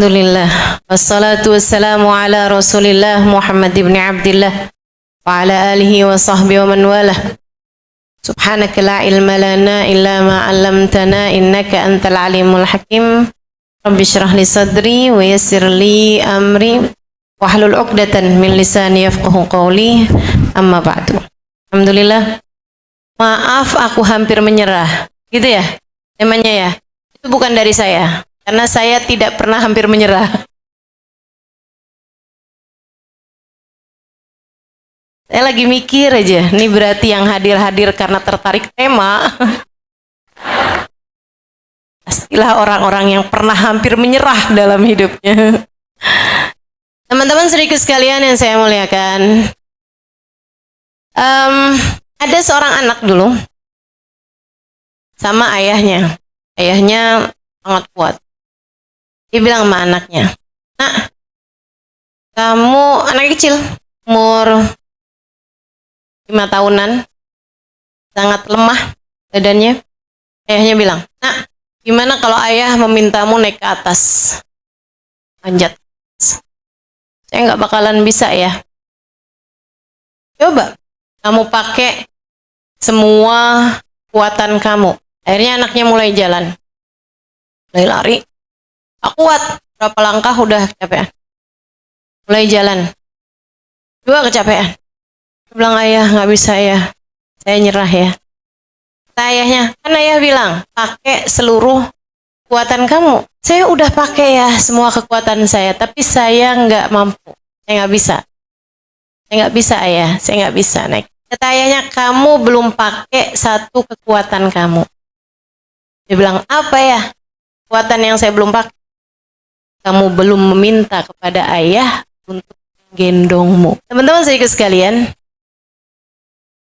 Alhamdulillah, wassalatu wassalamu ala rasulillah Muhammad ibn Abdillah wa ala alihi wa sahbihi wa man walah. Subhanaka la ilma lana illa ma 'allamtana innaka antal alimul hakim. Rabbi shrah li sadri wa yassir li amri wahlul 'uqdatan min lisani yafqahu qawli. Amma ba'du. Alhamdulillah. Maaf aku hampir menyerah. Gitu ya? Temanya ya. Itu bukan dari saya. Karena saya tidak pernah hampir menyerah. Saya lagi mikir aja, ini berarti yang hadir-hadir karena tertarik tema. Pastilah orang-orang yang pernah hampir menyerah dalam hidupnya. Teman-teman sedikit sekalian yang saya muliakan. Ada seorang anak dulu sama ayahnya. Ayahnya sangat kuat. Dia bilang sama anaknya, "Nak, kamu anak kecil, umur 5 tahunan, sangat lemah badannya." Ayahnya bilang, "Nak, gimana kalau ayah memintamu naik ke atas? Panjat. Saya nggak bakalan bisa ya. Coba, kamu pakai semua kekuatan kamu." Akhirnya anaknya mulai jalan. Mulai lari. Gak kuat, berapa langkah udah kecapean. Mulai jalan. 2 kecapean. Dia bilang, "Ayah, gak bisa ya. Saya nyerah ya." Kata ayahnya, kan ayah bilang, pakai seluruh kekuatan kamu. Saya udah pakai ya semua kekuatan saya, tapi saya nggak mampu. Saya nggak bisa. Saya nggak bisa ayah, saya nggak bisa naik. Kata ayahnya, kamu belum pakai satu kekuatan kamu. Dia bilang, apa ya kekuatan yang saya belum pakai? Kamu belum meminta kepada ayah untuk gendongmu. Teman-teman sedikit sekalian,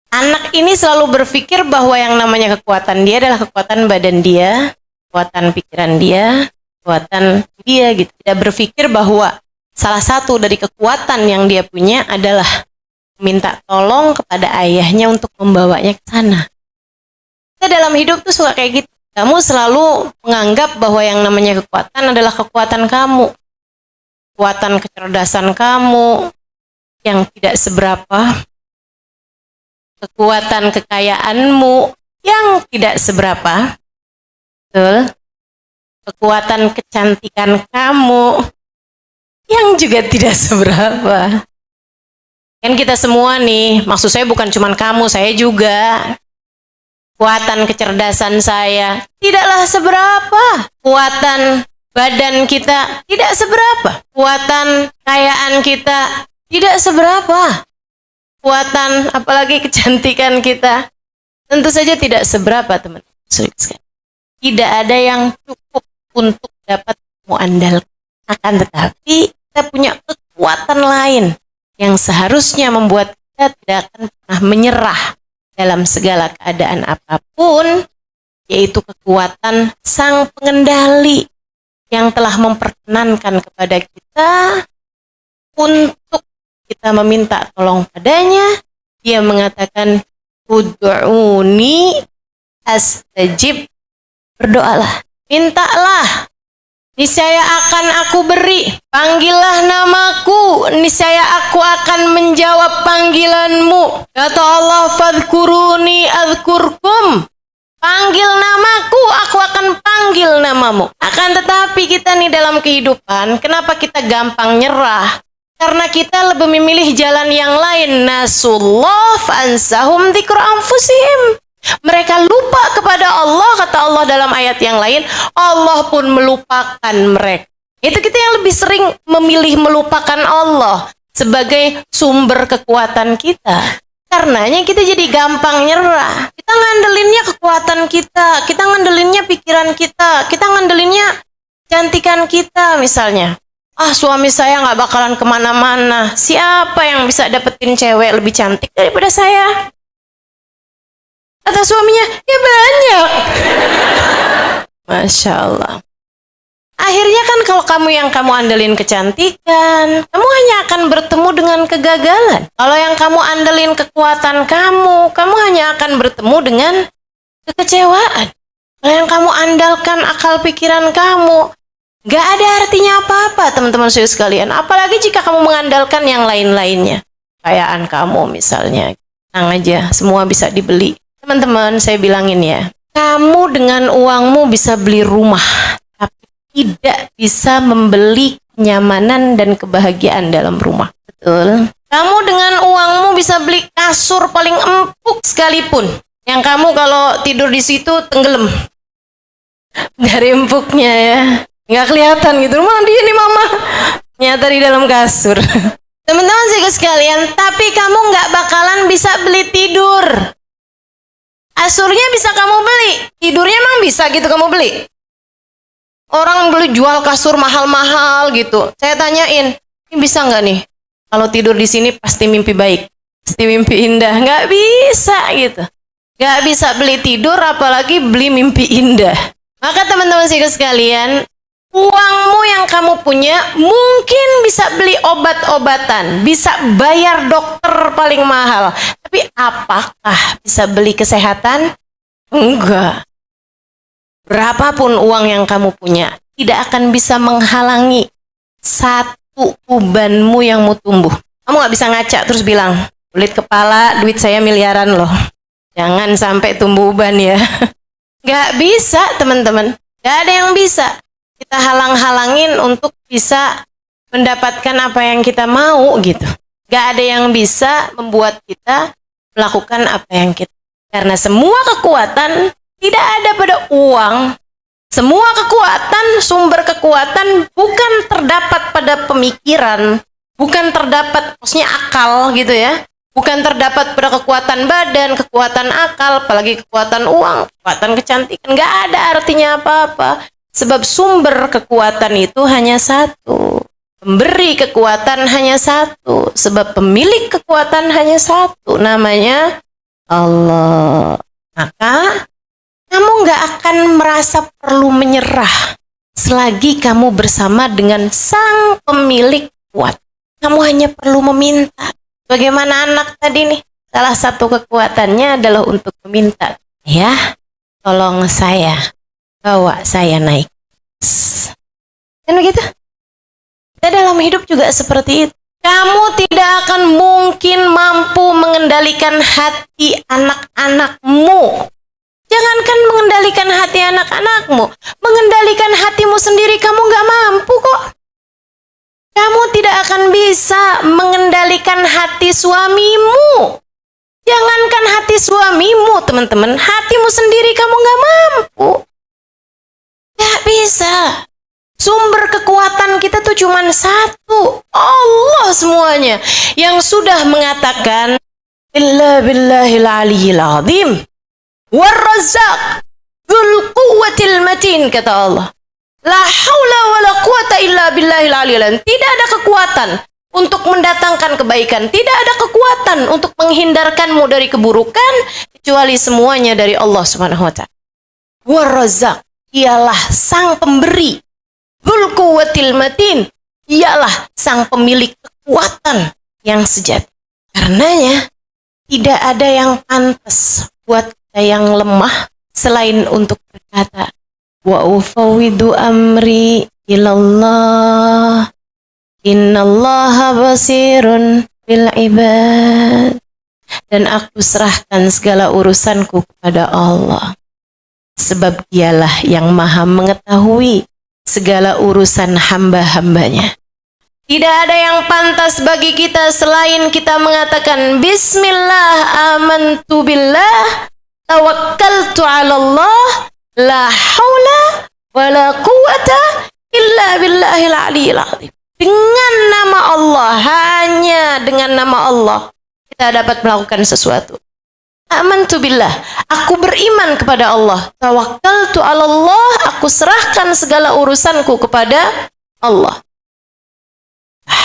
anak ini selalu berpikir bahwa yang namanya kekuatan dia adalah kekuatan badan dia, kekuatan pikiran dia, kekuatan dia gitu. Tidak berpikir bahwa salah satu dari kekuatan yang dia punya adalah minta tolong kepada ayahnya untuk membawanya ke sana. Kita dalam hidup tuh suka kayak gitu. Kamu selalu menganggap bahwa yang namanya kekuatan adalah kekuatan kamu. Kekuatan kecerdasan kamu yang tidak seberapa. Kekuatan kekayaanmu yang tidak seberapa. Betul? Kekuatan kecantikan kamu yang juga tidak seberapa. Kan kita semua nih, maksud saya bukan cuma kamu, saya juga. Kekuatan kecerdasan saya tidaklah seberapa. Kekuatan badan kita tidak seberapa. Kekuatan kekayaan kita tidak seberapa. Kekuatan apalagi kecantikan kita tentu saja tidak seberapa, teman-teman. Tidak ada yang cukup untuk dapat kamu andalkan. Akan tetapi kita punya kekuatan lain yang seharusnya membuat kita tidak akan pernah menyerah dalam segala keadaan apapun, yaitu kekuatan Sang Pengendali yang telah memperkenankan kepada kita untuk kita meminta tolong padanya. Dia mengatakan, ud'uni astajib, berdoalah, mintalah, niscaya akan aku beri. Panggillah namaku, niscaya aku akan menjawab panggilanmu. Kata Allah, fadhkuruni adzkurkum. Panggil namaku, aku akan panggil namamu. Akan tetapi kita nih dalam kehidupan, kenapa kita gampang nyerah? Karena kita lebih memilih jalan yang lain. Nasullah fa'ansahum dzikra anfusihim. Mereka lupa kepada Allah, kata Allah dalam ayat yang lain, Allah pun melupakan mereka. Itu kita yang lebih sering memilih melupakan Allah sebagai sumber kekuatan kita. Karenanya kita jadi gampang nyerah. Kita ngandelinnya kekuatan kita ngandelinnya pikiran kita ngandelinnya cantikan kita misalnya. Ah, suami saya nggak bakalan kemana-mana. Siapa yang bisa dapetin cewek lebih cantik daripada saya? Kata suaminya, ya banyak. Masya Allah. Akhirnya kan kalau kamu yang kamu andelin kecantikan, kamu hanya akan bertemu dengan kegagalan. Kalau yang kamu andelin kekuatan kamu hanya akan bertemu dengan kekecewaan. Kalau yang kamu andalkan akal pikiran kamu Nggak ada artinya apa-apa, teman-teman sekalian. Apalagi jika kamu mengandalkan yang lain-lainnya. Kekayaan kamu misalnya. Tenang aja, semua bisa dibeli. Teman-teman, saya bilangin ya. Kamu dengan uangmu bisa beli rumah. Tapi tidak bisa membeli kenyamanan dan kebahagiaan dalam rumah. Betul? Kamu dengan uangmu bisa beli kasur paling empuk sekalipun. Yang kamu kalau tidur di situ tenggelam. Dari empuknya ya. Nggak kelihatan gitu. Mandi nih mama. Nyata di dalam kasur. Teman-teman sekalian, tapi kamu nggak bakalan bisa beli tidur. Kasurnya bisa kamu beli. Tidurnya emang bisa gitu kamu beli. Orang beli jual kasur mahal-mahal gitu. Saya tanyain, ini bisa nggak nih? Kalau tidur di sini pasti mimpi baik. Pasti mimpi indah. Nggak bisa gitu. Nggak bisa beli tidur apalagi beli mimpi indah. Maka teman-teman sekalian, uangmu yang kamu punya mungkin bisa beli obat-obatan, bisa bayar dokter paling mahal. Tapi apakah bisa beli kesehatan? Enggak. Berapapun uang yang kamu punya, tidak akan bisa menghalangi satu ubanmu yang mau tumbuh. Kamu nggak bisa ngaca terus bilang, kulit kepala, duit saya miliaran loh. Jangan sampai tumbuh uban ya. Nggak bisa teman-teman. Nggak ada yang bisa. Kita halang-halangin untuk bisa mendapatkan apa yang kita mau gitu. Gak ada yang bisa membuat kita melakukan apa yang kita. Karena semua kekuatan tidak ada pada uang. Semua kekuatan, sumber kekuatan bukan terdapat pada pemikiran. Bukan terdapat, maksudnya akal gitu ya. Bukan terdapat pada kekuatan badan, kekuatan akal, apalagi kekuatan uang, kekuatan kecantikan. Gak ada artinya apa-apa. Sebab sumber kekuatan itu hanya satu. Pemberi kekuatan hanya satu. Sebab pemilik kekuatan hanya satu. Namanya Allah. Maka kamu nggak akan merasa perlu menyerah selagi kamu bersama dengan sang pemilik kuat. Kamu hanya perlu meminta. Bagaimana anak tadi nih? Salah satu kekuatannya adalah untuk meminta. Ya, tolong saya. Bawa saya naik. Kan begitu? Kita dalam hidup juga seperti itu. Kamu tidak akan mungkin mampu mengendalikan hati anak-anakmu. Jangankan mengendalikan hati anak-anakmu, mengendalikan hatimu sendiri kamu nggak mampu kok. Kamu tidak akan bisa mengendalikan hati suamimu. Jangankan hati suamimu, teman-teman, hatimu sendiri kamu nggak mampu. Nggak bisa. Sumber kekuatan kita tuh cuma satu. Allah semuanya. Yang sudah mengatakan, Billahil aliyil azim. War-razzaq. Dzul quwwatil matin, kata Allah. La haula wa la quwata illa billahil aliyil azim. Tidak ada kekuatan untuk mendatangkan kebaikan. Tidak ada kekuatan untuk menghindarkanmu dari keburukan. Kecuali semuanya dari Allah subhanahu wa ta'ala. War-razzaq. Ialah sang pemberi. Dzul quwwatil matin. Ialah sang pemilik kekuatan yang sejati. Karenanya tidak ada yang pantas buat kita yang lemah selain untuk berkata, wa ufawwidu amri ilallah. Innallaha basirun bil ibad. Dan aku serahkan segala urusanku kepada Allah. Sebab dialah yang maha mengetahui segala urusan hamba-hambanya. Tidak ada yang pantas bagi kita selain kita mengatakan Bismillah amantu billah tawakkaltu ala Allah la haula wa la quwata illa billahil aliyil azim. Dengan nama Allah, hanya dengan nama Allah kita dapat melakukan sesuatu. Amantu billah, aku beriman kepada Allah. Tawakkaltu ala Allah, aku serahkan segala urusanku kepada Allah.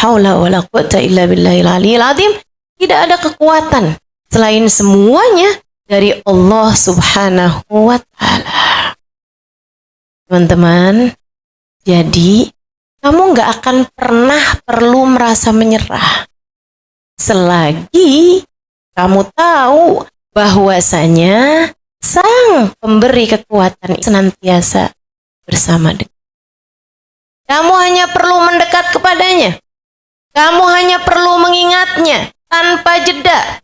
Haula wala quwata illa billahil aliyil azim. Tidak ada kekuatan selain semuanya dari Allah subhanahu wa ta'ala. Teman-teman, jadi kamu nggak akan pernah perlu merasa menyerah selagi kamu tahu bahwasanya sang pemberi kekuatan senantiasa bersama dengan Kamu hanya perlu mendekat kepadanya. Kamu hanya perlu mengingatnya tanpa jeda.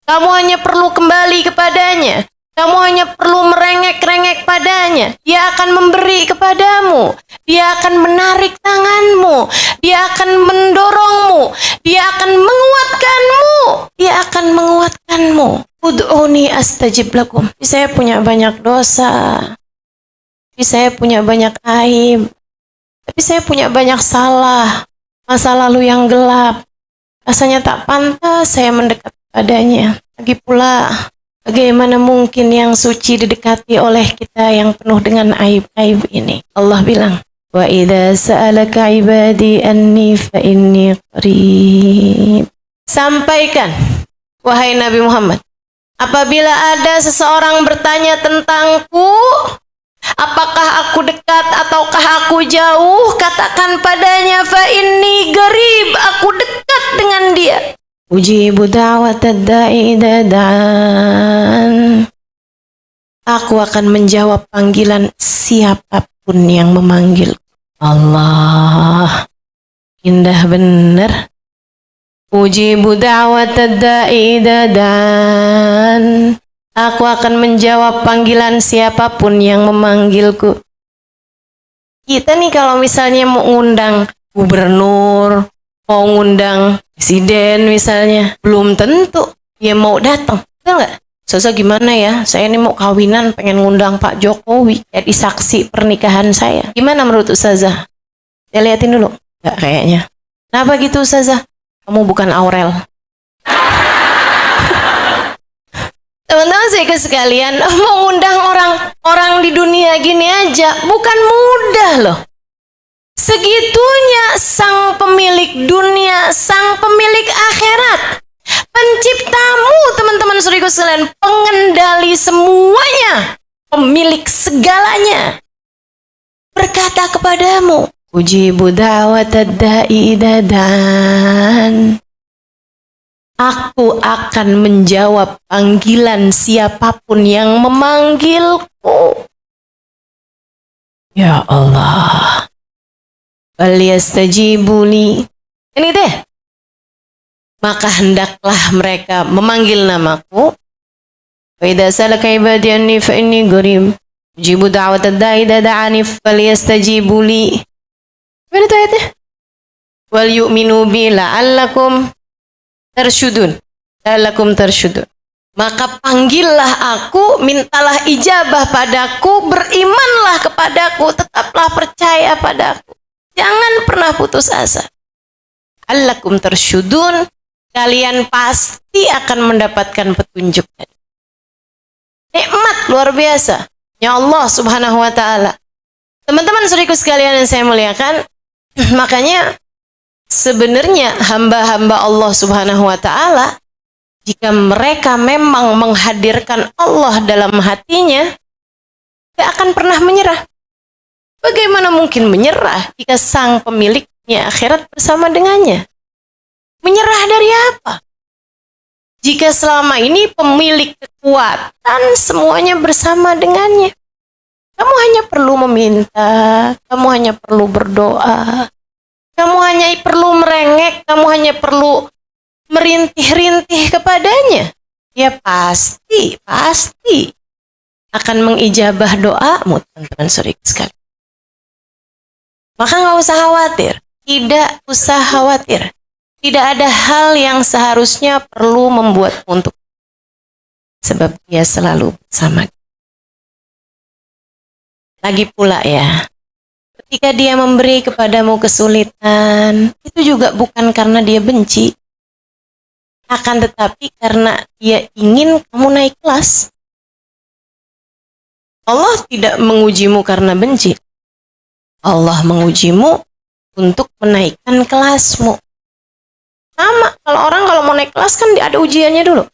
Kamu hanya perlu kembali kepadanya. Kamu hanya perlu merengek-rengek padanya. Dia akan memberi kepadamu. Dia akan menarik tanganmu. Dia akan mendorongmu. Dia akan menguatkanmu. Dia akan menguatkanmu. Ud'uni astajib lakum. Saya punya banyak dosa. Saya punya banyak aib. Tapi saya punya banyak salah. Masa lalu yang gelap. Rasanya tak pantas saya mendekat padanya. Lagi pula, bagaimana mungkin yang suci didekati oleh kita yang penuh dengan aib-aib ini? Allah bilang, wa idza sa'alaka ibadi anni fa inni qarib. Sampaikan, wahai Nabi Muhammad, apabila ada seseorang bertanya tentangku, apakah aku dekat ataukah aku jauh? Katakan padanya, fa inni qarib, aku dekat dengan dia. Ujibu da'watad da'i idza da'an. Aku akan menjawab panggilan siapapun yang memanggil. Allah, indah benar. Ujibu da'watad da'i idza da'an. Aku akan menjawab panggilan siapapun yang memanggilku. Kita nih kalau misalnya mau ngundang gubernur, mau ngundang presiden misalnya, belum tentu dia mau datang. Betul nggak? Ustazah gimana ya? Saya ini mau kawinan, pengen ngundang Pak Jokowi jadi saksi pernikahan saya. Gimana menurut Ustazah? Saya liatin dulu. Nggak kayaknya. Kenapa gitu Ustazah? Kamu bukan Aurel. Teman-teman saya sekalian, mau ngundang orang di dunia gini aja bukan mudah loh. Segitunya sang pemilik dunia, sang pemilik akhirat, penciptamu, teman-teman saudaraku sekalian, pengendali semuanya, pemilik segalanya, berkata kepadamu, ujibu da'watad da'i idza da'an. Aku akan menjawab panggilan siapapun yang memanggilku. Ya Allah. Falyastajibu li. Ini deh. Maka hendaklah mereka memanggil namaku. Wa idza salaka ibadi anni fa inni qarib. Ujibu da'watad da'i idza da'ani falyastajibu li. Mana itu ayatnya? Wal yu'minu bi la'allakum tersyudun. La'allakum tersyudun. Maka panggillah aku, mintalah ijabah padaku, berimanlah kepadaku, tetaplah percaya padaku. Jangan pernah putus asa. La'allakum tersyudun. Kalian pasti akan mendapatkan petunjuk. Nikmat luar biasa ya Allah subhanahu wa ta'ala. Teman-teman saudaraku sekalian yang saya muliakan, makanya sebenarnya hamba-hamba Allah subhanahu wa ta'ala, jika mereka memang menghadirkan Allah dalam hatinya, tidak akan pernah menyerah. Bagaimana mungkin menyerah jika sang pemiliknya akhirat bersama dengannya? Menyerah dari apa? Jika selama ini pemilik kekuatan semuanya bersama dengannya. Kamu hanya perlu meminta, kamu hanya perlu berdoa, kamu hanya perlu merengek, kamu hanya perlu merintih-rintih kepadanya. Ya pasti akan mengijabah doamu, teman-teman saudara sekalian. Maka nggak usah khawatir, tidak usah khawatir. Tidak ada hal yang seharusnya perlu membuat untuk, sebab dia selalu bersama. Lagi pula ya, ketika dia memberi kepadamu kesulitan, itu juga bukan karena dia benci, akan tetapi karena dia ingin kamu naik kelas. Allah tidak mengujimu karena benci. Allah mengujimu untuk menaikkan kelasmu. Sama, kalau mau naik kelas kan ada ujiannya dulu.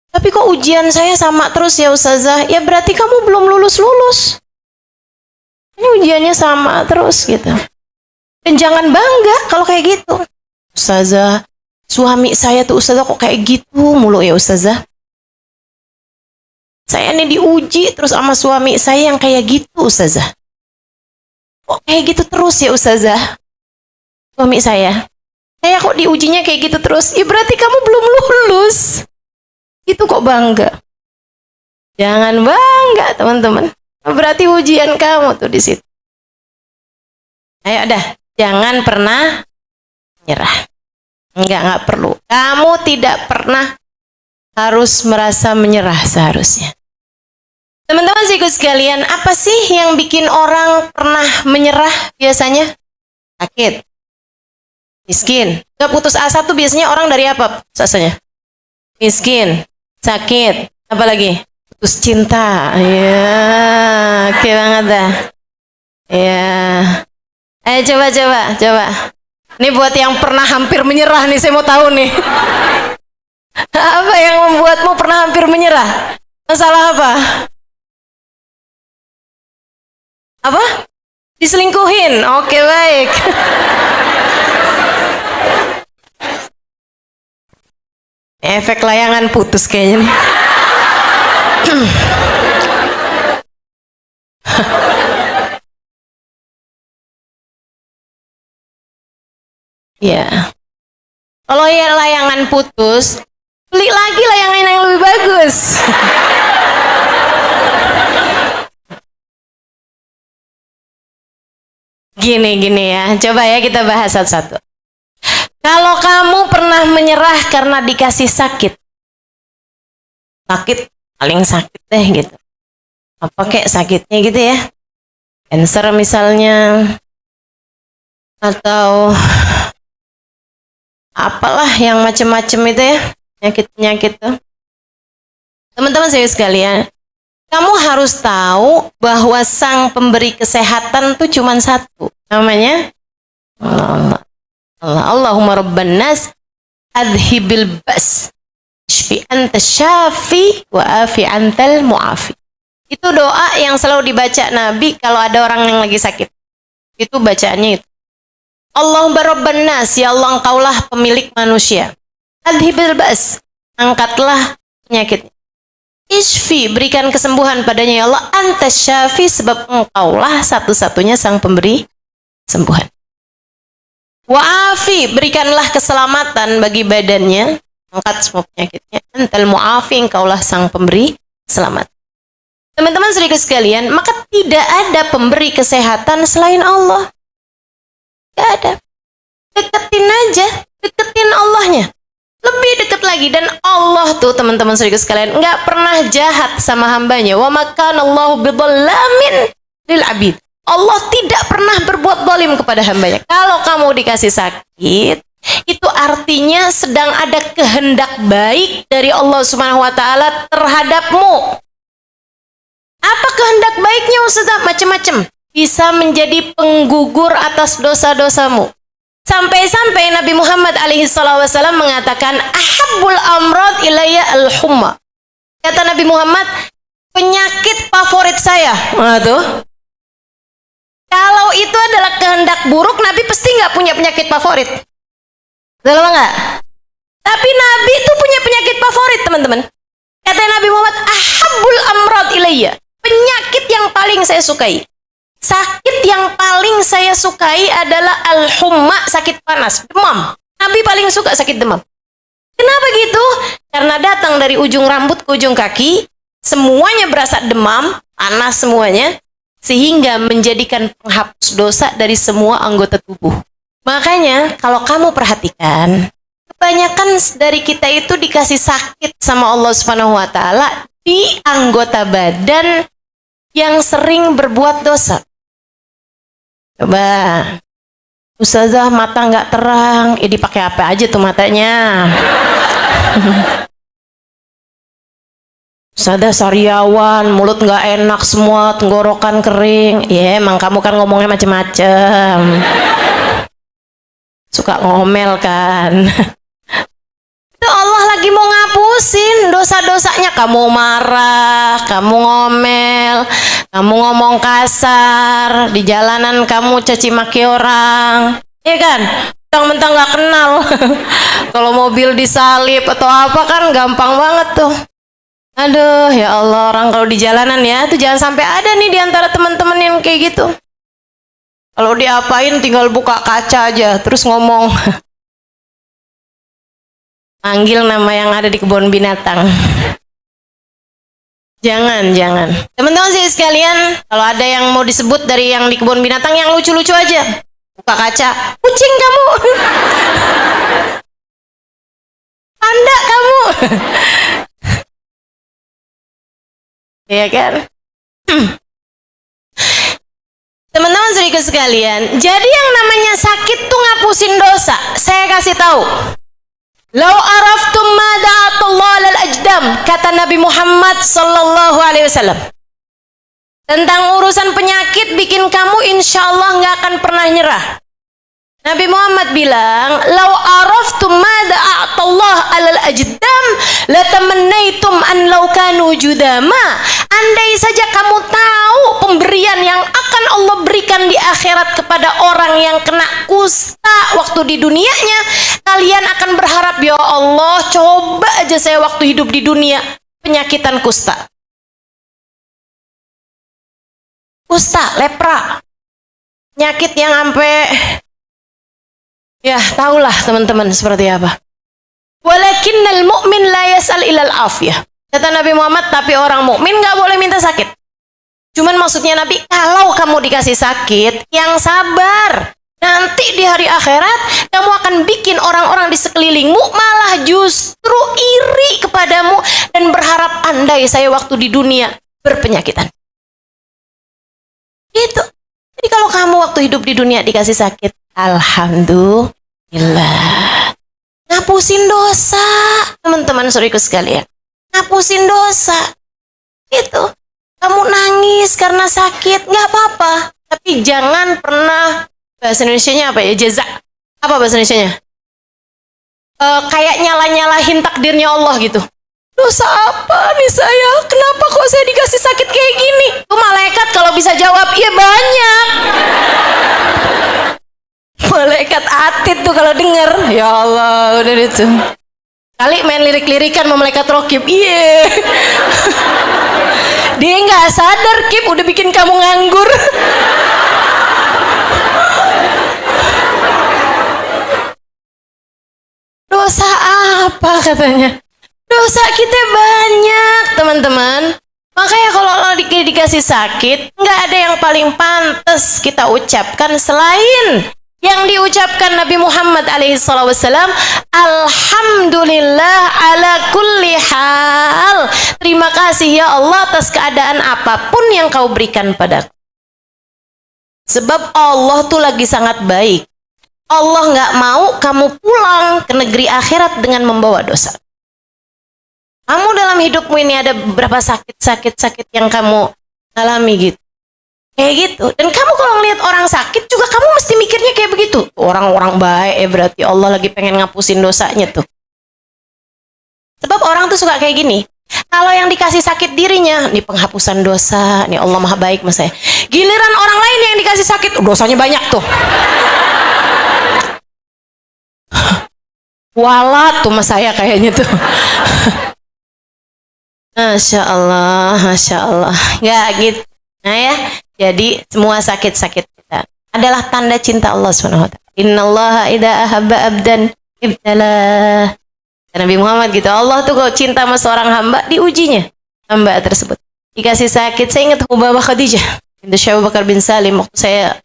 Tapi kok ujian saya sama terus ya Ustazah? Ya berarti kamu belum lulus-lulus. Ini ujiannya sama terus gitu. Dan jangan bangga kalau kayak gitu. Ustazah, suami saya tuh Ustazah kok kayak gitu mulu ya Ustazah. Saya ini diuji terus sama suami saya yang kayak gitu Ustazah. kok kayak gitu terus ya Ustazah? Suami saya kok diujinya kayak gitu terus? Ya berarti kamu belum lulus. Itu kok bangga? Jangan bangga teman-teman. Berarti ujian kamu tuh di situ. Ayo dah, jangan pernah nyerah. Enggak perlu. Kamu tidak pernah harus merasa menyerah seharusnya. Teman-teman sikut sekalian, apa sih yang bikin orang pernah menyerah biasanya? Sakit, miskin. Gak putus asa tuh biasanya orang dari apa putus asanya? Miskin, sakit, apa lagi? Putus cinta. Ya, oke banget dah. Ya. Ayo coba. Ini buat yang pernah hampir menyerah nih, saya mau tahu nih. Apa yang membuatmu pernah hampir menyerah? Masalah apa? Apa? Diselingkuhin. Oke, baik. Efek layangan putus kayaknya nih. Ya. Kalau ya layangan putus, beli lagi layangan yang lebih bagus. Gini ya, coba ya kita bahas satu-satu. Kalau kamu pernah menyerah karena dikasih sakit paling sakit deh gitu. Apa kek sakitnya gitu ya? Cancer misalnya, atau apalah yang macam-macam itu ya, penyakit tuh. Teman-teman saya sekalian, kamu harus tahu bahwa sang pemberi kesehatan tuh cuma satu, namanya Allah. Allahumma rabban nas adhibil bas shfi anta syafi wa afi antal muafi. Itu doa yang selalu dibaca Nabi kalau ada orang yang lagi sakit. Itu bacaannya itu. Allahumma rabban nas, ya Allah engkaulah pemilik manusia. Adhibil bas, angkatlah penyakitnya. Ishfi, berikan kesembuhan padanya ya Allah. Anta syafi, sebab engkaulah satu-satunya sang pemberi kesembuhan. Wa'afi, berikanlah keselamatan bagi badannya, angkat semua penyakitnya. Antal mu'afi, engkaulah sang pemberi selamat. Teman-teman saudara sekalian, maka tidak ada pemberi kesehatan selain Allah. Tidak ada. Deketin aja, deketin Allahnya. Lebih dekat lagi, dan Allah tuh teman-teman saudara sekalian nggak pernah jahat sama hambanya. Wa makanallahu bidhallamin lil abid. Allah tidak pernah berbuat zalim kepada hambanya. Kalau kamu dikasih sakit, itu artinya sedang ada kehendak baik dari Allah Subhanahu wa taala terhadapmu. Apa kehendak baiknya Ustazah? Macam-macam. Bisa menjadi penggugur atas dosa-dosamu. Sampai-sampai Nabi Muhammad SAW mengatakan, ahabbul amrad ilayya al-humma. Kata Nabi Muhammad, penyakit favorit saya. Tuh. Kalau itu adalah kehendak buruk, Nabi pasti nggak punya penyakit favorit. Betul nggak? Tapi Nabi itu punya penyakit favorit, teman-teman. Kata Nabi Muhammad, ahabbul amrad ilayya. Penyakit yang paling saya sukai. Sakit yang paling saya sukai adalah al-humma, sakit panas, demam. Nabi paling suka sakit demam. Kenapa gitu? Karena datang dari ujung rambut ke ujung kaki, semuanya berasa demam, panas semuanya, sehingga menjadikan penghapus dosa dari semua anggota tubuh. Makanya kalau kamu perhatikan, kebanyakan dari kita itu dikasih sakit sama Allah Subhanahu wa taala di anggota badan yang sering berbuat dosa. Coba, Ustazah mata nggak terang, dipakai apa aja tuh matanya? Ustazah sariawan, mulut nggak enak semua, tenggorokan kering. Ya emang kamu kan ngomongnya macem-macem. Suka ngomel kan. Itu Allah lagi mau ngapusin dosa-dosanya. Kamu marah, kamu ngomel, kamu ngomong kasar, di jalanan kamu caci maki orang, iya kan? Mentang-mentang nggak kenal. Kalau mobil disalip atau apa kan gampang banget tuh. Aduh ya Allah, orang kalau di jalanan ya tuh jangan sampai ada nih di antara teman-teman yang kayak gitu. Kalau diapain tinggal buka kaca aja, terus ngomong. Manggil nama yang ada di kebun binatang. Jangan. Teman-teman sih sekalian, kalau ada yang mau disebut dari yang di kebun binatang yang lucu-lucu aja. Buka kaca, kucing kamu. Panda kamu. Ya kan? Teman-teman saudara sekalian, jadi yang namanya sakit tuh ngapusin dosa. Saya kasih tahu. Lau araftum ma da'atullah lal ajdam, kata Nabi Muhammad sallallahu alaihi wasallam. Tentang urusan penyakit bikin kamu insya Allah nggak akan pernah nyerah. Nabi Muhammad bilang, lau araftum ma da'atullah alal ajdam, latamannaitum an law kanu judama. Andai saja kamu tahu pemberian yang akan Allah berikan di akhirat kepada orang yang kena kusta waktu di dunianya, kalian akan berharap, ya Allah, coba aja saya waktu hidup di dunia penyakitan kusta. Kusta, lepra, penyakit yang sampai, ya tahulah teman-teman seperti apa. Walakinnal mu'min la yas'al ilal afiyah. Kata Nabi Muhammad, tapi orang mukmin nggak boleh minta sakit. Cuman maksudnya Nabi, kalau kamu dikasih sakit, yang sabar. Nanti di hari akhirat, kamu akan bikin orang-orang di sekelilingmu malah justru iri kepadamu dan berharap, andai saya waktu di dunia berpenyakitan. Gitu. Jadi kalau kamu waktu hidup di dunia dikasih sakit, alhamdulillah. Ngapusin dosa, teman-teman saudaraku sekalian. Ngapusin dosa. Gitu. Kamu nangis karena sakit, nggak apa-apa. Tapi jangan pernah, bahasa Indonesianya apa ya? Jaza. Apa bahasa Indonesianya? Kayak nyala-nyalahin takdirnya Allah gitu. Dosa apa nih saya? Kenapa kok saya dikasih sakit kayak gini? Tuh malaikat kalau bisa jawab, iya banyak. Malaikat atid tuh kalau denger, ya Allah, udah itu. Kali main lirik-lirikan sama malaikat rokib, iya. Dia nggak sadar, Kip, udah bikin kamu nganggur. Dosa apa katanya? Dosa kita banyak, teman-teman. Makanya kalau Allah dikasih sakit, nggak ada yang paling pantas kita ucapkan selain yang diucapkan Nabi Muhammad alaihissalam, alhamdulillah ala kulli hal. Terima kasih ya Allah atas keadaan apapun yang kau berikan padaku. Sebab Allah tuh lagi sangat baik. Allah nggak mau kamu pulang ke negeri akhirat dengan membawa dosa. Kamu dalam hidupmu ini ada beberapa sakit yang kamu alami gitu. Kayak gitu. Dan kamu kalau ngelihat orang sakit juga kamu mesti mikirnya kayak begitu. Orang-orang baik berarti Allah lagi pengen ngapusin dosanya tuh. Sebab orang tuh suka kayak gini. Kalau yang dikasih sakit dirinya, nih penghapusan dosa, nih Allah maha baik mas saya. Giliran orang lain yang dikasih sakit, dosanya banyak tuh. Walat tuh mas saya kayaknya tuh. Masya Allah, Masya Allah. Nggak gitu. Nah ya, jadi semua sakit-sakit kita adalah tanda cinta Allah SWT. Innallaha idza ahabba abdan ibtalah. Nabi Muhammad gitu, Allah tuh kalau cinta sama seorang hamba, diujinya hamba tersebut. Dikasih sakit, saya ingat Ubabah Khadijah binti Syekh Abu Bakar bin Salim. Waktu saya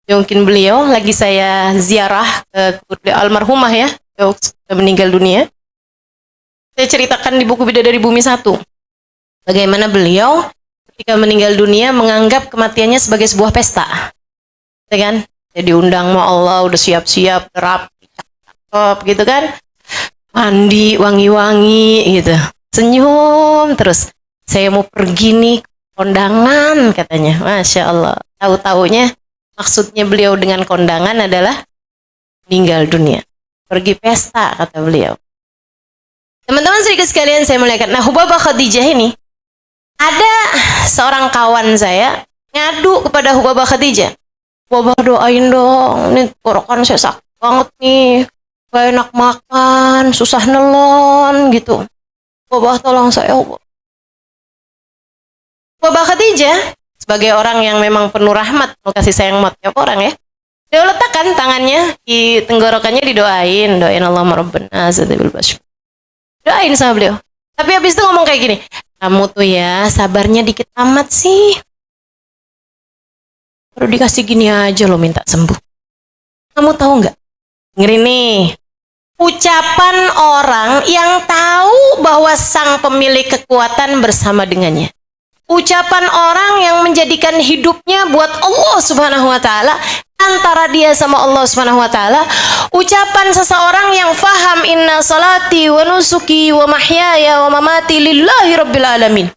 mungkin beliau lagi saya ziarah ke almarhumah ya, meninggal dunia. Saya ceritakan di buku Bidadari Bumi 1 bagaimana beliau ketika meninggal dunia menganggap kematiannya sebagai sebuah pesta, ya kan? Jadi diundang sama Allah, udah siap-siap, rapi, cakep gitu kan, mandi wangi-wangi gitu, senyum terus. Saya mau pergi nih kondangan katanya, Masya Allah. Tahu-taunya maksudnya beliau dengan kondangan adalah meninggal dunia, pergi pesta kata beliau. Teman-teman sedikit sekalian saya muliakan. Nah, Ubabah Khadijah ini, ada seorang kawan saya ngadu kepada Ubabah Khadijah. Ubabah doain dong, ini tenggorokan saya sakit banget nih, gak enak makan, susah nelon gitu. Ubabah tolong saya. Ubabah Khadijah sebagai orang yang memang penuh rahmat, mau kasih sayang sama tiap orang ya. Dia letakkan tangannya di tenggorokannya, doain Allah Rabbana Zabil Basyir. Doain sama beliau. Tapi habis itu ngomong kayak gini, kamu tuh ya sabarnya dikit amat sih. Baru dikasih gini aja lo minta sembuh. Kamu tahu nggak? Ngeri nih. Ucapan orang yang tahu bahwa sang pemilik kekuatan bersama dengannya. Ucapan orang yang menjadikan hidupnya buat Allah Subhanahu wa taala, antara dia sama Allah Subhanahu wa taala. Ucapan seseorang yang faham inna salati wa nusuki wa mahyaya wa mamati lillahi rabbil alamin.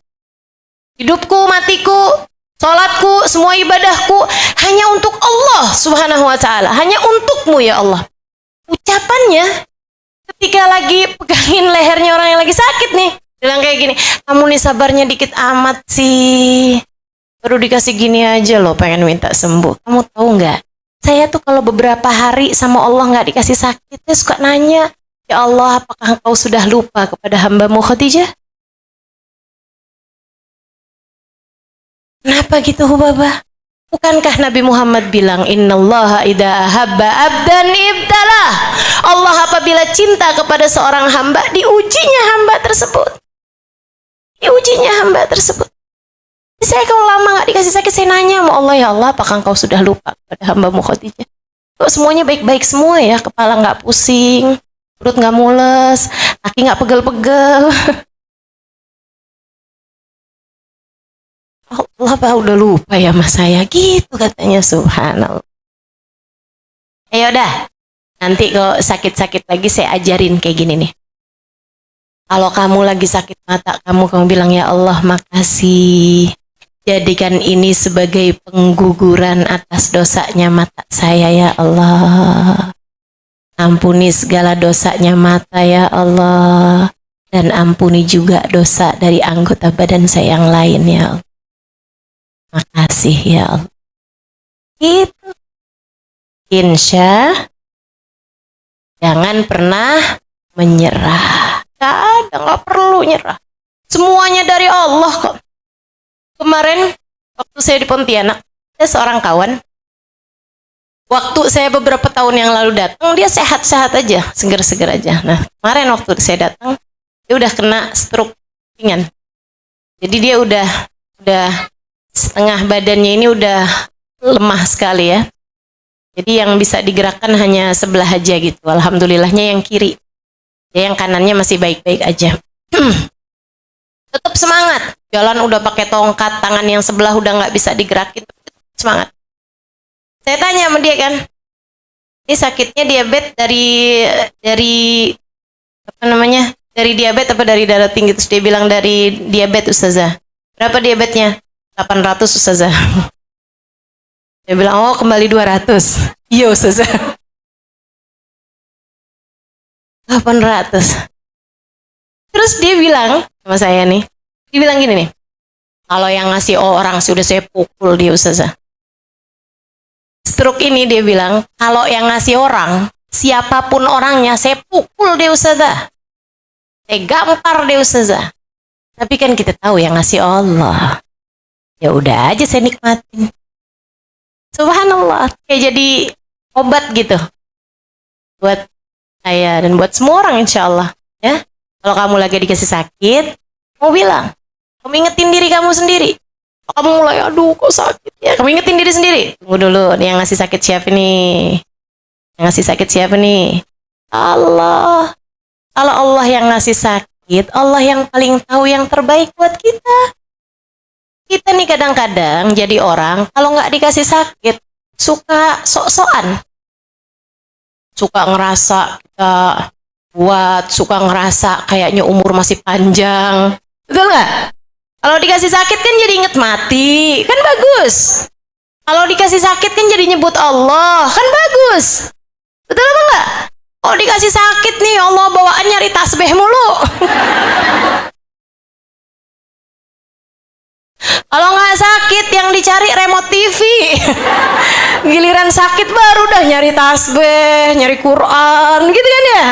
Hidupku, matiku, salatku, semua ibadahku hanya untuk Allah Subhanahu wa taala, hanya untukmu ya Allah. Ucapannya ketika lagi pegangin lehernya orang yang lagi sakit nih, bilang kayak gini, kamu nih sabarnya dikit amat sih. Baru dikasih gini aja loh pengen minta sembuh. Kamu tahu nggak? Saya tuh kalau beberapa hari sama Allah nggak dikasih sakit, saya suka nanya, ya Allah, apakah engkau sudah lupa kepada hambamu Khadijah? Kenapa gitu Hubabah? Bukankah Nabi Muhammad bilang, innallaha idza ahabba abdan ibtalah. Allah apabila cinta kepada seorang hamba, diujinya hamba tersebut. Diujinya hamba tersebut. Saya kalau lama gak dikasih sakit, saya nanya sama Allah, ya Allah, apakah engkau sudah lupa kepada hambamu Khadijah? Kok semuanya baik-baik semua ya, kepala gak pusing, perut gak mules, kaki gak pegel-pegel. Allah apa udah lupa ya mas saya, gitu katanya, subhanallah. Ya udah, nanti kalau sakit-sakit lagi saya ajarin kayak gini nih. Kalau kamu lagi sakit mata, kamu bilang, ya Allah makasih, jadikan ini sebagai pengguguran atas dosanya mata saya ya Allah. Ampuni segala dosanya mata ya Allah. Dan ampuni juga dosa dari anggota badan saya yang lain ya Allah. Makasih ya Allah. Gitu. Insya jangan pernah menyerah. Gak perlu nyerah. Semuanya dari Allah kok. Kemarin waktu saya di Pontianak, saya seorang kawan. Waktu saya beberapa tahun yang lalu datang, dia sehat-sehat aja, seger-seger aja. Nah, kemarin waktu saya datang, dia udah kena stroke ringan. Jadi dia udah setengah badannya ini udah lemah sekali ya. Jadi yang bisa digerakkan hanya sebelah aja gitu. Alhamdulillahnya yang kiri. Ya, yang kanannya masih baik-baik aja. Tetap semangat. Jalan udah pakai tongkat, tangan yang sebelah udah nggak bisa digerakin, semangat. Saya tanya sama dia kan, ini sakitnya diabetes dari apa namanya? Dari diabetes apa dari darah tinggi? Terus dia bilang dari diabetes Ustazah. Berapa diabetesnya? 800 Ustazah. Dia bilang, oh kembali 200. Iya Ustazah. 800. Terus dia bilang sama saya nih, dia bilang gini nih, kalau yang ngasih orang sudah saya pukul dia Ustazah. Stroke ini dia bilang, kalau yang ngasih orang, siapapun orangnya saya pukul dia Ustazah. Saya gampar dia Ustazah. Tapi kan kita tahu yang ngasih Allah. Ya udah aja saya nikmatin. Subhanallah, kayak jadi obat gitu. Buat saya dan buat semua orang insya Allah. Ya. Kalau kamu lagi dikasih sakit, kamu bilang, kamu ingetin diri kamu sendiri. Kamu mulai, aduh kok sakit ya. Kamu ingetin diri sendiri. Tunggu dulu, yang ngasih sakit siapa nih? Yang ngasih sakit siapa nih? Allah. Kalau Allah yang ngasih sakit, Allah yang paling tahu yang terbaik buat kita. Kita nih kadang-kadang jadi orang, kalau nggak dikasih sakit, suka sok-sokan. Suka ngerasa kita buat, suka ngerasa kayaknya umur masih panjang. Betul nggak? Kalau dikasih sakit kan jadi inget mati, kan bagus. Kalau dikasih sakit kan jadi nyebut Allah, kan bagus. Betul apa enggak? Kalau dikasih sakit nih, Allah bawaan nyari tasbih mulu. Kalau nggak sakit, yang dicari remote TV. Giliran sakit baru dah nyari tasbih, nyari Quran, gitu kan ya?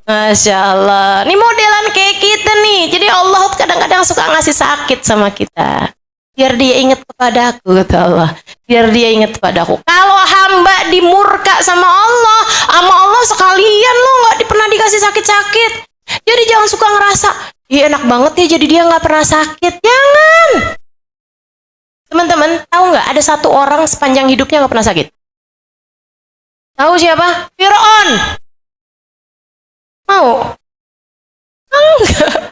Masya Allah. Ini modelan kayak kita nih. Jadi Allah kadang-kadang suka ngasih sakit sama kita. biar dia ingat kepadaku, kata Allah. Biar dia ingat kepadaku. Kalau hamba dimurka sama Allah sekalian lo nggak pernah dikasih sakit-sakit. Jadi jangan suka ngerasa, iya enak banget ya jadi dia nggak pernah sakit. Jangan. Teman-teman, tahu nggak ada satu orang sepanjang hidupnya nggak pernah sakit? Tahu siapa? Fir'aun. Mau? Enggak.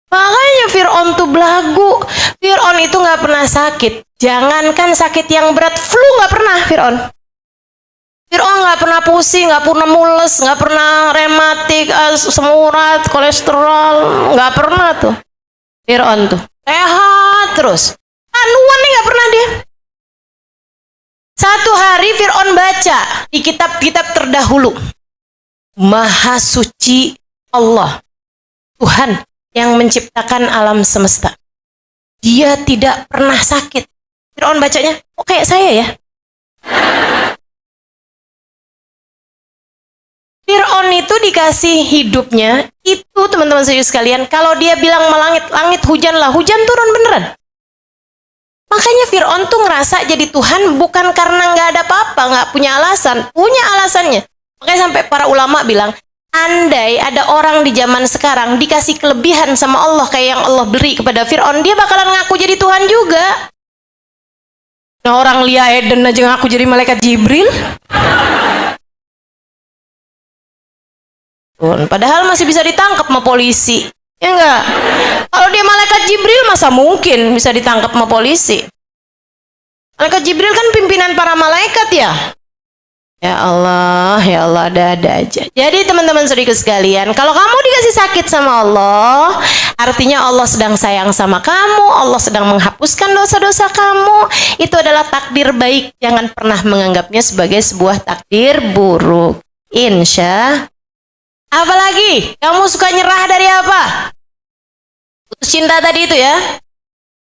Makanya Fir'aun tuh belagu. Fir'aun itu nggak pernah sakit. Jangankan sakit yang berat, flu nggak pernah Fir'aun. Fir'aun nggak pernah pusing, nggak pernah mules, nggak pernah rematik, asam urat, kolesterol, nggak pernah tuh. Fir'aun tuh sehat terus. Anuan nih nggak pernah dia. Satu hari Fir'aun baca di kitab-kitab terdahulu. Maha suci Allah, Tuhan yang menciptakan alam semesta. Dia tidak pernah sakit. Fir'aun bacanya, oh kayak saya ya. Fir'aun itu dikasih hidupnya, itu teman-teman serius sekalian, kalau dia bilang melangit, langit hujanlah, hujan turun beneran. Makanya Fir'aun tuh ngerasa jadi Tuhan bukan karena nggak ada apa-apa, nggak punya alasan, punya alasannya. Makanya sampai para ulama bilang, andai ada orang di zaman sekarang dikasih kelebihan sama Allah kayak yang Allah beri kepada Fir'aun, dia bakalan ngaku jadi Tuhan juga. Nah, orang Lia Eden aja ngaku jadi malaikat Jibril. Padahal masih bisa ditangkap sama polisi. Ya enggak? Kalau dia malaikat Jibril masa mungkin bisa ditangkap sama polisi? Malaikat Jibril kan pimpinan para malaikat ya. Ya Allah, ada-ada aja. Jadi teman-teman saudaraku sekalian, kalau kamu dikasih sakit sama Allah, artinya Allah sedang sayang sama kamu, Allah sedang menghapuskan dosa-dosa kamu. Itu adalah takdir baik, jangan pernah menganggapnya sebagai sebuah takdir buruk. Insya. Apalagi, kamu suka nyerah dari apa? Putus cinta tadi itu ya.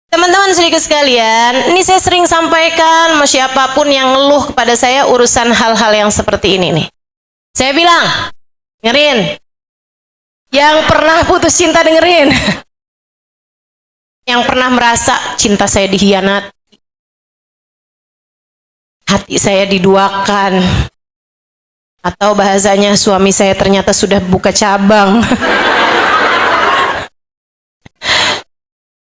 Teman-teman sedikit sekalian, ini saya sering sampaikan sama siapapun yang ngeluh kepada saya urusan hal-hal yang seperti ini nih. Saya bilang, dengerin. Yang pernah putus cinta dengerin. Yang pernah merasa cinta saya dikhianati. Hati saya diduakan. Atau bahasanya suami saya ternyata sudah buka cabang.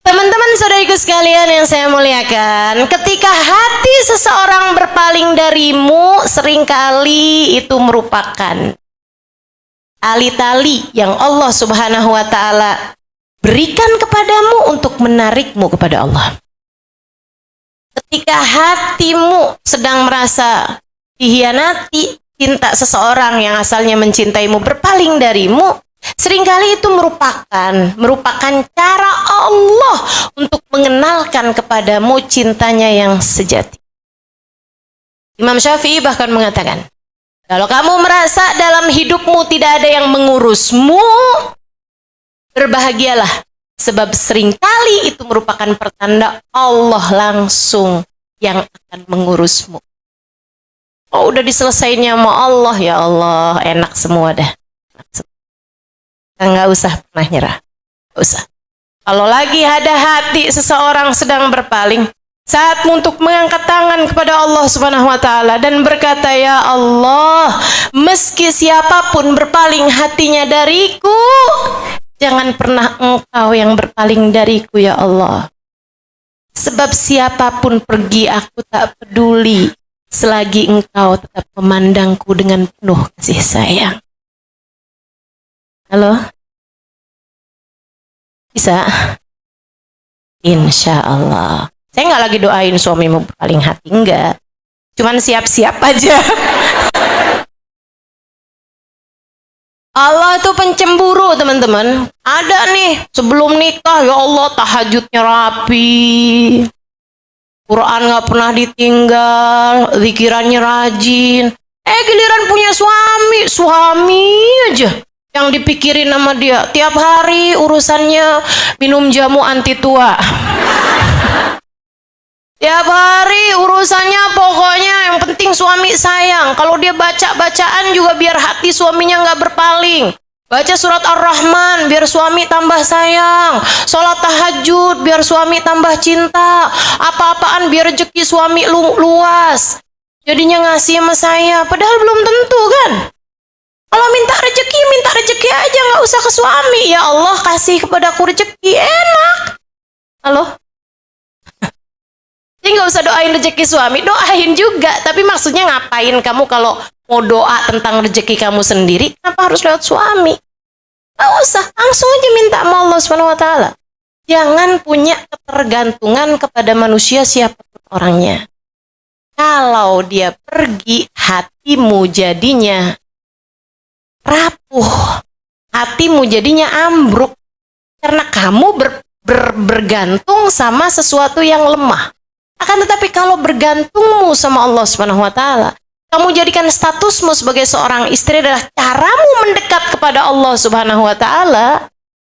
Teman-teman saudariku sekalian yang saya muliakan, ketika hati seseorang berpaling darimu, seringkali itu merupakan tali-tali yang Allah Subhanahu wa Ta'ala berikan kepadamu untuk menarikmu kepada Allah. Ketika hatimu sedang merasa dihianati, cinta seseorang yang asalnya mencintaimu berpaling darimu, seringkali itu merupakan cara Allah untuk mengenalkan kepadamu cintanya yang sejati. Imam Syafi'i bahkan mengatakan, kalau kamu merasa dalam hidupmu tidak ada yang mengurusmu, berbahagialah, sebab seringkali itu merupakan pertanda Allah langsung yang akan mengurusmu. Oh, udah diselesainya sama Allah, ya Allah, enak semua dah. Nggak usah pernah nyerah. Nggak usah. Kalau lagi ada hati seseorang sedang berpaling, saatmu untuk mengangkat tangan kepada Allah Subhanahu wa Ta'ala dan berkata, ya Allah, meski siapapun berpaling hatinya dariku, jangan pernah engkau yang berpaling dariku, ya Allah. Sebab siapapun pergi, aku tak peduli, selagi engkau tetap memandangku dengan penuh kasih sayang. Halo? Bisa? Insya Allah. Saya nggak lagi doain suamimu berpaling hati, enggak. Cuman siap-siap aja. Allah itu pencemburu, teman-teman. Ada nih, sebelum nikah, ya Allah, tahajudnya rapi. Quran nggak pernah ditinggal, zikirannya rajin. Giliran punya suami aja yang dipikirin sama dia. Tiap hari urusannya minum jamu anti tua. Tiap hari urusannya pokoknya yang penting suami sayang. Kalau dia baca-bacaan juga biar hati suaminya nggak berpaling. Baca surat Ar-Rahman biar suami tambah sayang. Sholat tahajud biar suami tambah cinta. Apa-apaan biar rezeki suami luas. Jadinya ngasih sama saya. Padahal belum tentu kan. Kalau minta rezeki aja, nggak usah ke suami. Ya Allah kasih kepadaku rezeki, enak. Halo? Jadi nggak usah doain rezeki suami, doain juga. Tapi maksudnya ngapain kamu kalau mau doa tentang rezeki kamu sendiri, kenapa harus lewat suami? Nggak usah, langsung aja minta sama Allah Subhanahu wa Ta'ala. Jangan punya ketergantungan kepada manusia siapapun orangnya. Kalau dia pergi, hatimu jadinya rapuh, hatimu jadinya ambruk, karena kamu bergantung sama sesuatu yang lemah. Akan tetapi kalau bergantungmu sama Allah Subhanahu wa Ta'ala, kamu jadikan statusmu sebagai seorang istri adalah caramu mendekat kepada Allah Subhanahu wa Ta'ala,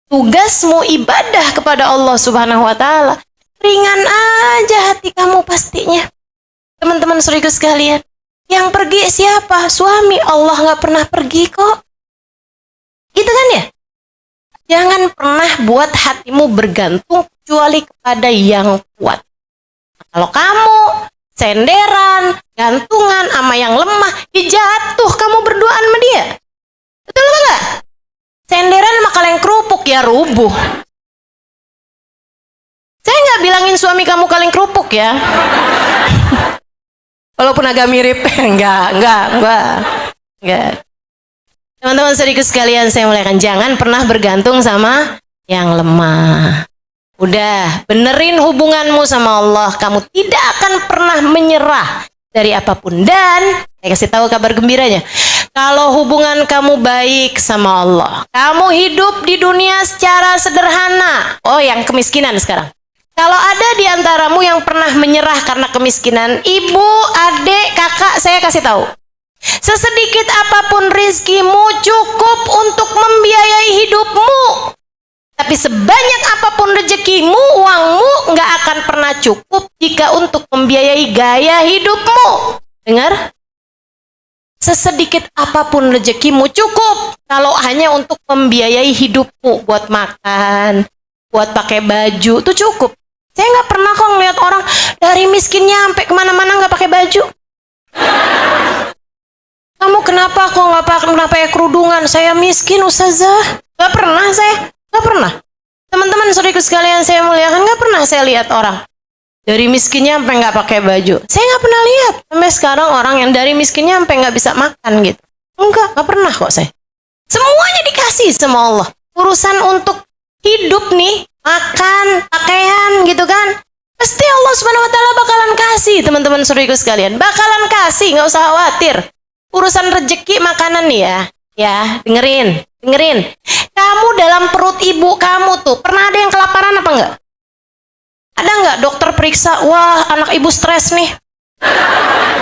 tugasmu ibadah kepada Allah Subhanahu wa Ta'ala, ringan aja hati kamu pastinya. Teman-teman saudaraku sekalian, yang pergi siapa? Suami. Allah nggak pernah pergi kok. Gitu kan ya? Jangan pernah buat hatimu bergantung kecuali kepada yang kuat. Kalau kamu senderan, gantungan sama yang lemah, jatuh kamu berduaan sama dia. Betul apa enggak? Senderan sama kaleng kerupuk ya rubuh. Saya nggak bilangin suami kamu kaleng kerupuk ya. Walaupun agak mirip, enggak. Teman-teman saudaraku sekalian, saya muliakan, jangan pernah bergantung sama yang lemah. Udah, benerin hubunganmu sama Allah. Kamu tidak akan pernah menyerah dari apapun. Dan, saya kasih tahu kabar gembiranya. Kalau hubungan kamu baik sama Allah, kamu hidup di dunia secara sederhana. Oh, yang kemiskinan sekarang. Kalau ada di antaramu yang pernah menyerah karena kemiskinan, ibu, adik, kakak, saya kasih tahu. Sesedikit apapun rizkimu cukup untuk membiayai hidupmu. Tapi sebanyak apapun rezekimu, uangmu nggak akan pernah cukup jika untuk membiayai gaya hidupmu. Dengar? Sesedikit apapun rezekimu cukup kalau hanya untuk membiayai hidupmu, buat makan, buat pakai baju, itu cukup. Saya nggak pernah kok ngeliat orang dari miskinnya sampai kemana-mana nggak pakai baju. Kamu kenapa kok nggak pakai kerudungan? Saya miskin, ustazah. Nggak pernah saya. Nggak pernah. Teman-teman saudaraku sekalian saya muliakan, nggak pernah saya lihat orang dari miskinnya sampai nggak pakai baju. Saya nggak pernah lihat sampai sekarang orang yang dari miskinnya sampai nggak bisa makan gitu. Nggak pernah kok saya. Semuanya dikasih sama Allah. Urusan untuk hidup nih, makan, pakaian gitu kan, pasti Allah Subhanahu wa Ta'ala bakalan kasih. Teman-teman saudaraku sekalian, bakalan kasih, nggak usah khawatir. Urusan rezeki makanan nih ya, dengerin. Kamu dalam perut ibu kamu tuh pernah ada yang kelaparan apa enggak? Ada enggak dokter periksa, wah anak ibu stres nih.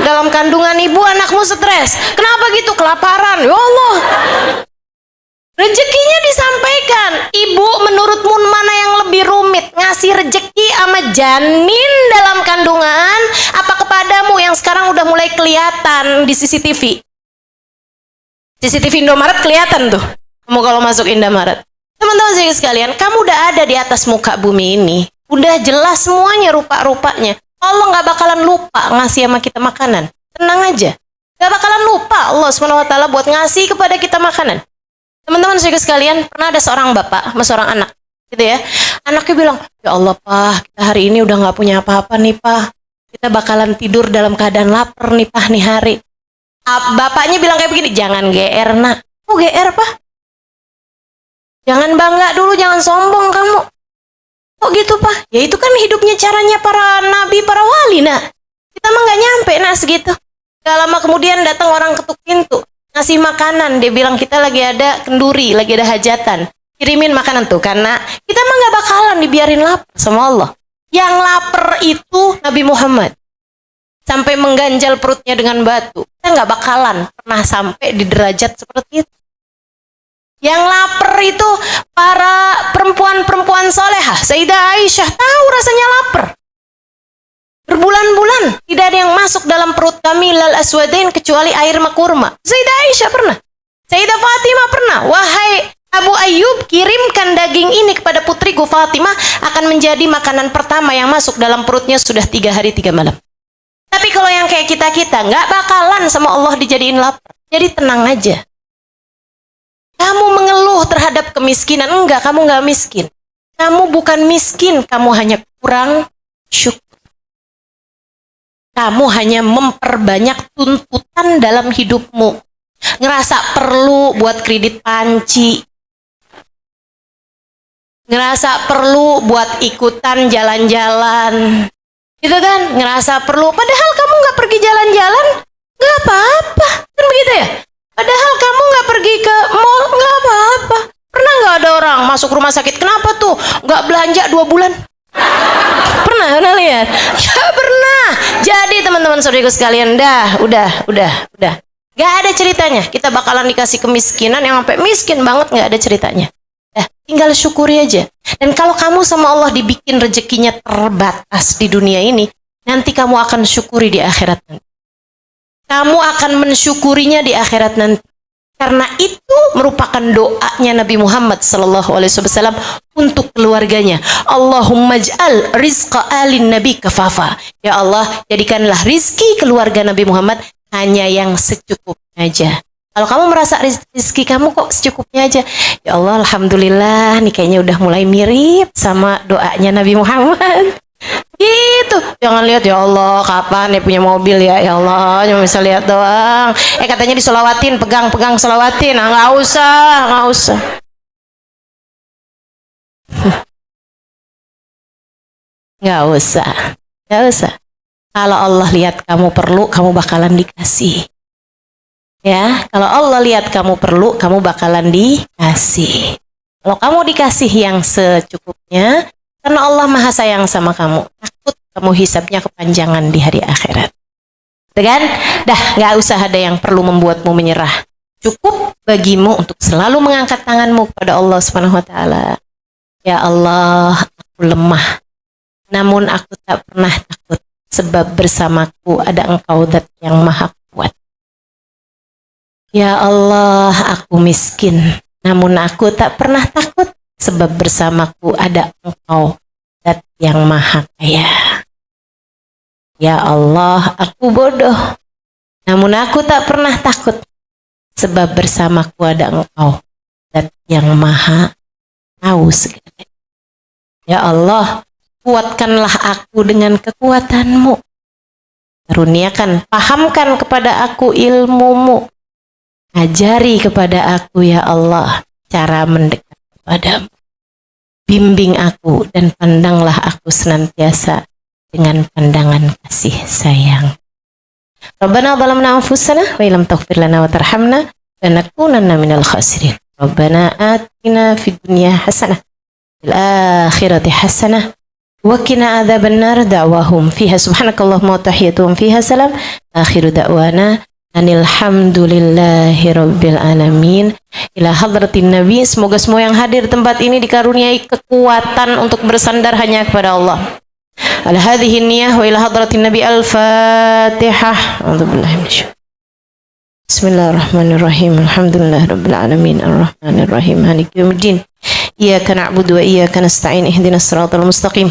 Dalam kandungan ibu anakmu stres. Kenapa gitu? Kelaparan. Ya Allah. Rezekinya disampaikan. Ibu menurutmu mana yang lebih rumit? Ngasih rezeki sama janin dalam kandungan apa kepadamu yang sekarang udah mulai kelihatan di CCTV? CCTV Indomaret kelihatan tuh. Kamu kalau masuk Indomaret. Teman-teman sekalian, kamu udah ada di atas muka bumi ini. Udah jelas semuanya rupa-rupanya. Allah nggak bakalan lupa ngasih sama kita makanan. Tenang aja. Nggak bakalan lupa Allah SWT buat ngasih kepada kita makanan. Teman-teman sekalian, pernah ada seorang bapak sama seorang anak. Gitu ya. Anaknya bilang, ya Allah Pak, kita hari ini udah nggak punya apa-apa nih Pak. Kita bakalan tidur dalam keadaan lapar nih Pak nih hari. Bapaknya bilang kayak begini, jangan GR nak. Oh GR Pak? Jangan bangga dulu, jangan sombong kamu. Kok gitu Pak? Ya itu kan hidupnya caranya para nabi, para wali nak. Kita mah nggak nyampe nak segitu. Gak lama kemudian datang orang ketuk pintu, ngasih makanan. Dia bilang kita lagi ada kenduri, lagi ada hajatan. Kirimin makanan tuh, karena kita mah nggak bakalan dibiarin lapar sama Allah. Yang lapar itu Nabi Muhammad. Sampai mengganjal perutnya dengan batu. Kita nggak bakalan pernah sampai di derajat seperti itu. Yang lapar itu para perempuan-perempuan solehah. Sayyidah Aisyah tahu rasanya lapar. Berbulan-bulan tidak ada yang masuk dalam perut kami lal aswadain kecuali air kurma. Sayyidah Aisyah pernah. Sayyidah Fatimah pernah, wahai Abu Ayyub, kirimkan daging ini kepada putriku Fatimah, akan menjadi makanan pertama yang masuk dalam perutnya sudah 3 hari 3 malam. Tapi kalau yang kayak kita-kita, nggak bakalan sama Allah dijadiin lapar. Jadi tenang aja. Kamu mengeluh terhadap kemiskinan, enggak, kamu nggak miskin. Kamu bukan miskin, kamu hanya kurang syukur. Kamu hanya memperbanyak tuntutan dalam hidupmu. Ngerasa perlu buat kredit panci. Ngerasa perlu buat ikutan jalan-jalan. Gitu kan? Ngerasa perlu. Padahal kamu nggak pergi jalan-jalan, nggak apa-apa. Kan begitu ya? Padahal kamu nggak pergi ke mall, nggak apa-apa. Pernah nggak ada orang masuk rumah sakit? Kenapa tuh? Nggak belanja 2 bulan? Pernah lihat? Ya pernah. Jadi teman-teman saudariku sekalian, udah. Gak ada ceritanya. Kita bakalan dikasih kemiskinan yang sampai miskin banget, gak ada ceritanya. Tinggal syukuri aja. Dan kalau kamu sama Allah dibikin rezekinya terbatas di dunia ini, nanti kamu akan syukuri di akhirat nanti. Kamu akan mensyukurinya di akhirat nanti. Karena itu merupakan doanya Nabi Muhammad SAW untuk keluarganya. Allahumma ja'al rizqa alin nabi kafafa. Ya Allah, jadikanlah rizki keluarga Nabi Muhammad hanya yang secukupnya aja. Kalau kamu merasa rizki kamu kok secukupnya aja, ya Allah, alhamdulillah, nih kayaknya udah mulai mirip sama doanya Nabi Muhammad. Gitu. Jangan lihat, ya Allah, kapan ya punya mobil ya Allah, cuma bisa lihat doang. Katanya disolawatin, pegang solawatin. Nah, nggak usah. Nggak usah. Kalau Allah lihat kamu perlu, kamu bakalan dikasih. Ya, kalau Allah lihat kamu perlu, kamu bakalan dikasih. Kalau kamu dikasih yang secukupnya, karena Allah Maha sayang sama kamu, takut kamu hisabnya kepanjangan di hari akhirat. Kan? Dah, nggak usah ada yang perlu membuatmu menyerah. Cukup bagimu untuk selalu mengangkat tanganmu kepada Allah Subhanahu wa taala. Ya Allah, aku lemah. Namun aku tak pernah takut, sebab bersamaku ada Engkau Zat yang Maha Kuat. Ya Allah, aku miskin. Namun aku tak pernah takut, sebab bersamaku ada Engkau Zat yang Maha Kaya. Ya Allah, aku bodoh. Namun aku tak pernah takut, sebab bersamaku ada Engkau Zat yang Maha Tahu segala. Ya Allah, kuatkanlah aku dengan kekuatan-Mu. Karuniakan, pahamkan kepada aku ilmu-Mu. Ajari kepada aku, ya Allah, cara mendekat kepadamu. Bimbing aku dan pandanglah aku senantiasa dengan pandangan kasih sayang. Rabbana zalamna anfusana wa illam taghfir lana wa tarhamna lanakunanna minal khasirin. Rabbana atina fid dunya hasanah fil akhirati hasanah wa qina adzabannar. Da'wahum fiha subhanakallahumma wa tahiyyatuhum fiha salam. Akhiru da'wana anil hamdulillahi rabbil alamin. Ila hadratin nabi. Semoga semua yang hadir di tempat ini dikaruniai kekuatan untuk bersandar hanya kepada Allah. Ala hadhihi niyah wa ila hadratin nabi. Al-Fatihah. Bismillahirrahmanirrahim. Alhamdulillah rabbil alamin. Ar-Rahmanirrahim. Maliki yaumiddin. Iyyaka na'budu wa iyyaka nasta'in. Ihdinas siratal mustaqim.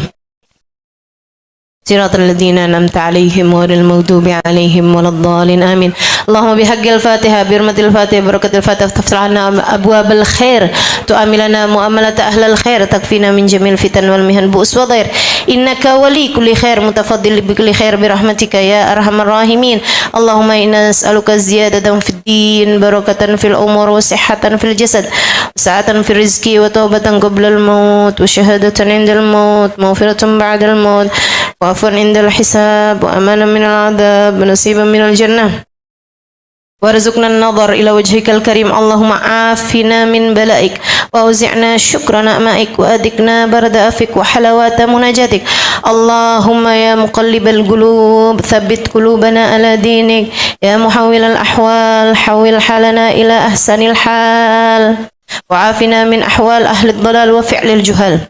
صراط الذين أنعمت عليهم غير المغضوب عليهم ولا الضالين آمين. اللهم بحق الفاتحة برحمة الفاتحة بركة الفاتحة تفتح لنا أبواب الخير تؤملنا مؤاملة أهل الخير تكفينا من جميع الفتن والمهن بؤس وضير إنك ولي كل خير متفضل بكل خير برحمتك يا أرحم الراحمين. اللهم إنا نسألك زيادة في الدين بركة في الأمور وصحة في الجسد وسعة في الرزق وتوبة قبل الموت وشهادة عند الموت مغفرة بعد الموت وعفوا عند الحساب وأمانا من العذاب ونصيبا من الجنة وارزقنا النظر إلى وجهك الكريم. اللهم عافنا من بلائك وأوزعنا شكر نعمائك وأذقنا برد عفوك وحلاوة مناجاتك. اللهم يا مقلب القلوب ثبت قلوبنا على دينك. يا محول الأحوال حول حالنا إلى أحسن الحال وعافنا من أحوال أهل الضلال وفعل الجهال.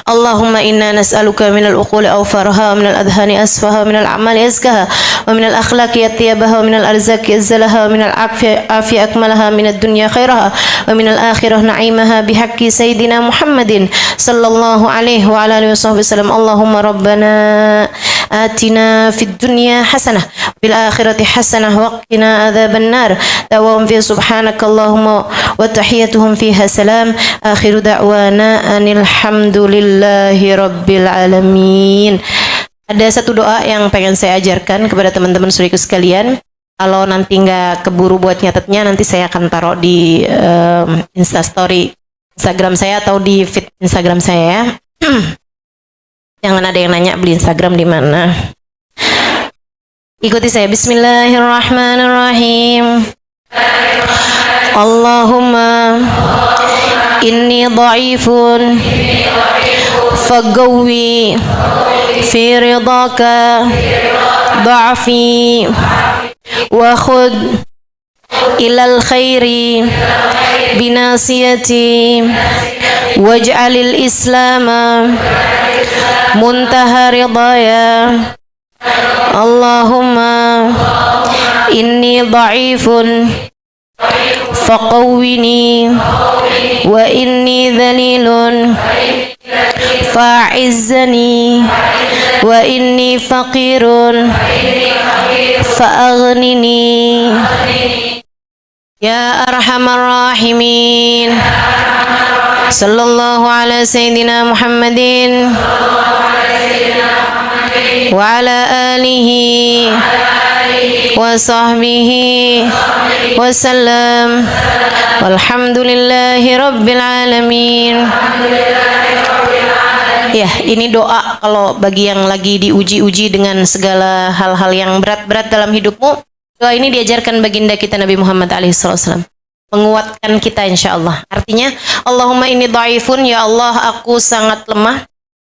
Allahumma inna nas'aluka minal uquli awfaraha wa minal adhani asfaha wa minal a'mali azkaha wa minal akhlaqi atyabaha wa minal arzaki azzalaha wa minal afi akmalaha minad dunya khairaha wa minal akhirah na'imaha bihaqqi sayyidina Muhammadin sallallahu alaihi wa ala alihi wasallam. Allahumma rabbana atina fid dunya hasanah fil akhirati hasanah wa qina adzaban nar. Dawam fi subhanaka Allahumma wa tahiyyatuhum fiha salam. Akhiru da'wana anil hamdulillahi rabbil alamin. Ada satu doa yang pengen saya ajarkan kepada teman-teman saudaraku sekalian. Kalau nanti nggak keburu buat nyatetnya, nanti saya akan taruh di Instastory Instagram saya atau di feed Instagram saya ya. Jangan ada yang nanya beli Instagram di mana. Ikuti saya. Bismillahirrahmanirrahim. Allahumma inni dha'ifun fagawwi fi ridaka dha'fi wa khud ilal khairi binasiyati waj'alil islama muntaha ridaya. Allahumma inni dha'ifun faqawwini wa inni dhalilun fa'izzani wa inni faqirun fa'aghnini ya arhamar rahimin. Sallallahu ala sayyidina Muhammadin wa ala alihi wa sahbihi wa sallam. Walhamdulillahi rabbil alamin. Ya, ini doa kalau bagi yang lagi diuji-uji dengan segala hal-hal yang berat-berat dalam hidupmu. Doa ini diajarkan baginda kita Nabi Muhammad SAW, menguatkan kita insyaallah. Artinya, Allahumma inni dhaifun, ya Allah aku sangat lemah.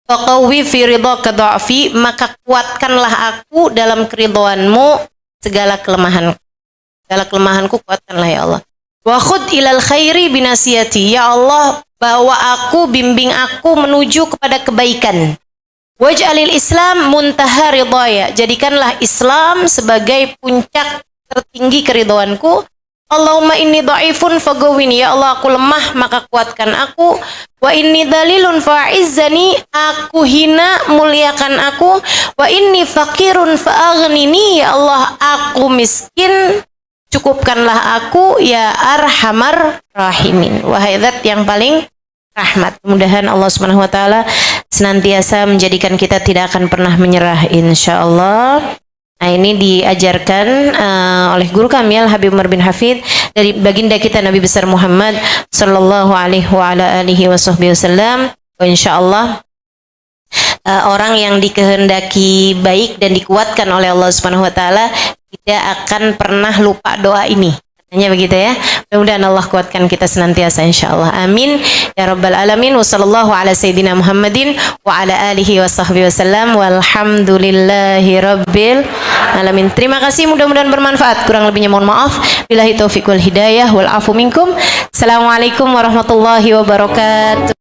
Faqawwi fi ridhaka dha'fi, maka kuatkanlah aku dalam keridhoanmu segala kelemahanku. Segala kelemahanku kuatkanlah ya Allah. Wa khud ilal khairi binasiyati, ya Allah bawa aku, bimbing aku menuju kepada kebaikan. Waj'alil Islam muntaha ridhaya, jadikanlah Islam sebagai puncak tertinggi keridhoanku. Allahumma inni dha'ifun fagawwini, ya Allah aku lemah maka kuatkan aku. Wa inni dhalilun fa'izzani, aku hina muliakan aku. Wa inni faqirun fa'aghnini, ya Allah aku miskin cukupkanlah aku ya arhamar rahimin. Wahai zat yang paling rahmat. Mudah-mudahan Allah Subhanahu wa taala senantiasa menjadikan kita tidak akan pernah menyerah insyaallah. Nah, ini diajarkan oleh guru kami Al Habib Umar bin Hafid dari baginda kita Nabi besar Muhammad sallallahu alaihi wa ala alihi wasallam. Insyaallah orang yang dikehendaki baik dan dikuatkan oleh Allah Subhanahu wa taala tidak akan pernah lupa doa ini. Hanya begitu ya. Mudah-mudahan Allah kuatkan kita senantiasa insyaallah. Amin ya rabbal alamin. Wassallallahu ala sayyidina Muhammadin wa ala alihi wa sahbihi wasallam. Walhamdulillahi rabbil alamin. Terima kasih, mudah-mudahan bermanfaat. Kurang lebihnya mohon maaf. Billahi taufiq wal hidayah wal afu minkum. Assalamualaikum warahmatullahi wabarakatuh.